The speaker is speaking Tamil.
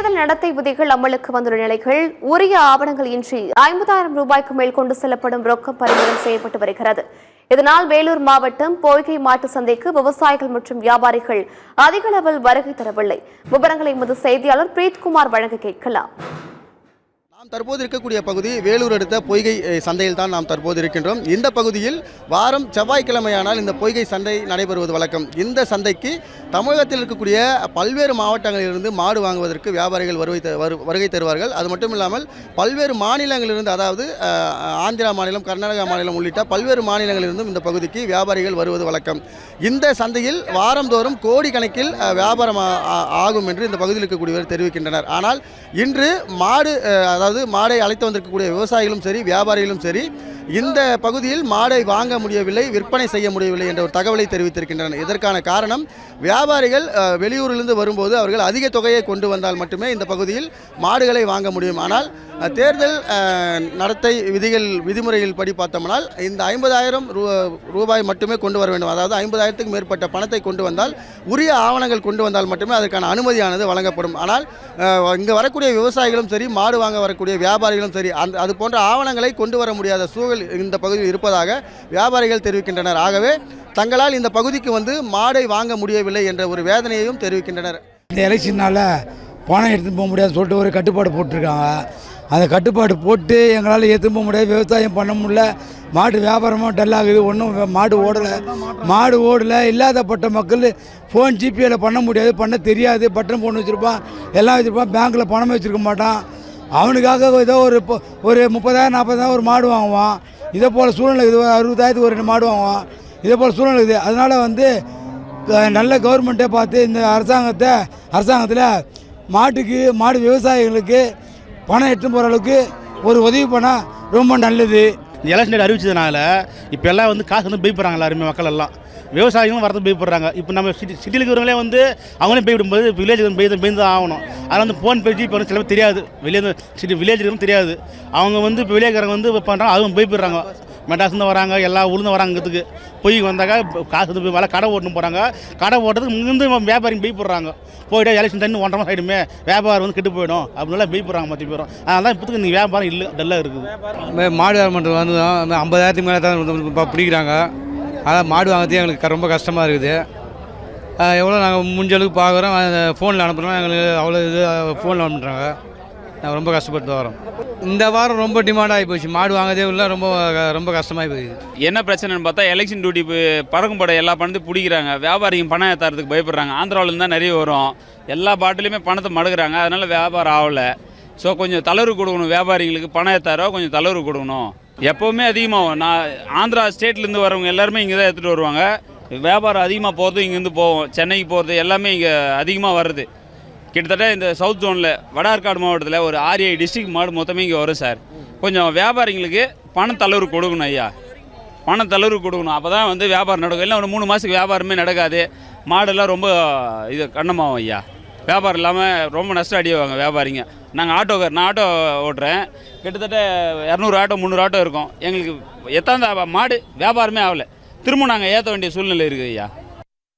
தேர்தல் நடத்தை விதிகள் அமலுக்கு வந்துள்ள நிலையில் உரிய ஆவணங்கள் இன்றி 50,000 ரூபாய்க்கு மேல் கொண்டு செல்லப்படும் ரொக்கம் பறிமுதல் செய்யப்பட்டு வருகிறது. இதனால் வேலூர் மாவட்டம் பொய்கை மாட்டு சந்தைக்கு விவசாயிகள் மற்றும் வியாபாரிகள் அதிக அளவில் வருகை தரவில்லை. விவரங்களை எமது செய்தியாளர் பிரீத்குமார் வழங்க கேட்கலாம். நாம் தற்போது இருக்கக்கூடிய பகுதி வேலூர் அடுத்த பொய்கை சந்தையில் தான் நாம் தற்போது இருக்கின்றோம். இந்த பகுதியில் வாரம் செவ்வாய்க்கிழமையானால் இந்த பொய்கை சந்தை நடைபெறுவது வழக்கம். இந்த சந்தைக்கு தமிழகத்தில் இருக்கக்கூடிய பல்வேறு மாவட்டங்களிலிருந்து மாடு வாங்குவதற்கு வியாபாரிகள் வருகை தருவார்கள். அது மட்டும் இல்லாமல் பல்வேறு மாநிலங்களிலிருந்து, அதாவது ஆந்திரா மாநிலம், கர்நாடகா மாநிலம் உள்ளிட்ட பல்வேறு மாநிலங்களிலிருந்தும் இந்த பகுதிக்கு வியாபாரிகள் வருவது வழக்கம். இந்த சந்தையில் வாரந்தோறும் கோடி கணக்கில் வியாபாரம் ஆகும் என்று இந்த பகுதியில் இருக்கக்கூடியவர் தெரிவிக்கின்றனர். ஆனால் இன்று மாடை அழைத்து வந்திருக்கக்கூடிய விவசாயிகளும் சரி, வியாபாரிகளும் சரி, இந்த பகுதியில் மாடை வாங்க முடியவில்லை, விற்பனை செய்ய முடியவில்லை என்ற ஒரு தகவலை தெரிவித்திருக்கின்றனர். இதற்கான காரணம், வியாபாரிகள் வெளியூரிலிருந்து வரும்போது அவர்கள் அதிக தொகையை கொண்டு வந்தால் மட்டுமே இந்த பகுதியில் மாடுகளை வாங்க முடியும். ஆனால் தேர்தல் நடத்தை விதிமுறைகள் படி பார்த்தோம்னால் இந்த 50,000 ரூபாய் மட்டுமே கொண்டு வர வேண்டும். அதாவது 50,000க்கு மேற்பட்ட பணத்தை கொண்டு வந்தால், உரிய ஆவணங்கள் கொண்டு வந்தால் மட்டுமே அதற்கான அனுமதியானது வழங்கப்படும். ஆனால் இங்கே வரக்கூடிய விவசாயிகளும் சரி, மாடு வாங்க வரக்கூடிய வியாபாரிகளும் சரி, அது போன்ற ஆவணங்களை கொண்டு வர முடியாத சூழல் இந்த பகுதியில் இருப்பதாக வியாபாரிகள் தெரிவிக்கின்றனர். ஆகவே தங்களால் இந்த பகுதிக்கு வந்து மாடை வாங்க முடியவில்லை என்ற ஒரு வேதனையையும் தெரிவிக்கின்றனர். இந்த எலெக்ஷனால் பணம் எடுத்துன்னு போக முடியாதுன்னு சொல்லிட்டு ஒரு கட்டுப்பாடு போட்டிருக்காங்க. அந்த கட்டுப்பாடு போட்டு எங்களால் எடுத்துன்னு போக முடியாது, விவசாயம் பண்ண முடியல, மாடு வியாபாரமாக டல்லாகுது, ஒன்றும் மாடு ஓடலை. இல்லாதப்பட்ட மக்கள் ஃபோன் ஜிபேயில் பண்ண முடியாது, பண்ண தெரியாது, பட்டன் ஃபோன் வச்சுருப்பான், எல்லாம் வச்சுருப்பான், பேங்க்கில் பணம் வச்சுருக்க மாட்டான். அவனுக்காக ஏதோ ஒரு 30,000 40,000 ஒரு மாடு வாங்குவான். இதே போல் சூழ்நிலை இருக்குது. 60,000 ஒரு 2 மாடு வாங்குவான். இதே போல் சூழ்நிலை இருக்குது. அதனால் வந்து நல்ல கவர்மெண்ட்டே பார்த்து இந்த அரசாங்கத்தில் மாடு விவசாயிகளுக்கு பணம் எடுத்து போகிற அளவுக்கு ஒரு உதவி பண்ணால் ரொம்ப நல்லது. இந்த எலெக்ஷன் டேட் அறிவிச்சதுனால இப்போ எல்லாம் வந்து காசு வந்து போய்ப்படுறாங்க. எல்லாருமே மக்கள் எல்லாம் விவசாயிகளும் வரது போய்ப்படுறாங்க. இப்போ நம்ம சிட்டியில் இருக்கிறவங்களே வந்து அவங்களே போய்விடும்போது வில்லேஜ் போய் தான் ஆகணும். அதனால் வந்து ஃபோன் பேஜி இப்போ சில பேர் தெரியாது, வில்லேஜ் இருக்கிறவங்க தெரியாது. அவங்க வந்து இப்போ வில்லேஜ்காரங்க வந்து பண்ணுறாங்க, அவங்க போய்ப்படுறாங்க. மெட்ராஸ்லேருந்து வராங்க, எல்லா ஊர்லேருந்து வராங்கிறதுக்கு போய் வந்தாக்கா காசு வந்து வேலை கடை ஓட்டுன்னு போகிறாங்க. கடை ஓட்டுறதுக்கு முந்து வியாபாரிங்க போய்ப்படுறாங்க. போய்ட்டு எலெக்ஷன் தண்ணி 1.5 மாதம் ஆகிடுமே, வியாபாரம் வந்து கெட்டு போயிடும் அப்படின்னால போய்ப்படுறாங்க மற்ற பேரும். அதனால தான் இப்போதுக்கு இந்த வியாபாரம் இல்லை, டல்லாக இருக்குது. மாடு வியாபாரம் வந்து 50,000 மேலே தான் பிடிக்கிறாங்க. அதான் மாடு வாங்கிறது எங்களுக்கு ரொம்ப கஷ்டமாக இருக்குது. எவ்வளோ நாங்கள் முடிஞ்சளவுக்கு பார்க்குறோம், ஃபோனில் அனுப்புகிறோம், எங்களுக்கு அவ்வளோ இது ஃபோனில் அனுப்புகிறாங்க. நாங்கள் ரொம்ப கஷ்டப்பட்டு வரோம். இந்த வாரம் ரொம்ப டிமாண்ட் ஆகி போச்சு, மாடு வாங்கதே இல்லை, ரொம்ப கஷ்டமாகி போயிடுது. என்ன பிரச்சனைன்னு பார்த்தா, எலெக்ஷன் டியூட்டி பறக்கும் படம் எல்லா பணத்தையும் பிடிக்கிறாங்க. வியாபாரிங்க பணம் ஏற்றுறதுக்கு பயப்படுறாங்க. ஆந்திராவிலேருந்து தான் நிறைய வரும், எல்லா பாட்டிலையுமே பணத்தை மடுக்கிறாங்க. அதனால் வியாபாரம் ஆகலை. ஸோ கொஞ்சம் தளர்வு கொடுக்கணும், வியாபாரிங்களுக்கு பணம் ஏற்றாரோ கொஞ்சம் தளர்வு கொடுக்கணும். எப்போவுமே அதிகமாகும். நான் ஆந்திரா ஸ்டேட்லேருந்து வரவங்க எல்லாருமே இங்கே தான் எடுத்துகிட்டு வருவாங்க. வியாபாரம் அதிகமாக போகிறது இங்கேருந்து போவோம். சென்னைக்கு போகிறது எல்லாமே இங்கே அதிகமாக வருது. கிட்டத்தட்ட இந்த சவுத் ஜோனில் வடார்காடு மாவட்டத்தில் ஒரு 6 டிஸ்ட்ரிக்ட் மாடு மொத்தமே இங்கே வரும் சார். கொஞ்சம் வியாபாரிங்களுக்கு பணம் தளர்வு கொடுக்கணும் ஐயா, பணம் தளர்வு கொடுக்கணும். அப்போ தான் வந்து வியாபாரம் நடக்கும். இல்லை ஒரு 3 மாதத்துக்கு வியாபாரமே நடக்காது. மாடெல்லாம் ரொம்ப இது கண்ணமாகும் ஐயா. வியாபாரம் இல்லாமல் ரொம்ப நஷ்டம் அடிவாங்க வியாபாரிங்க. நான் ஆட்டோ ஓட்டுறேன். கிட்டத்தட்ட 200 ஆட்டோ 300 ஆட்டோ இருக்கும். எங்களுக்கு எத்தாந்த மாடு வியாபாரமே ஆகலை. திரும்ப நாங்கள் ஏற்ற வேண்டிய சூழ்நிலை இருக்குது ஐயா.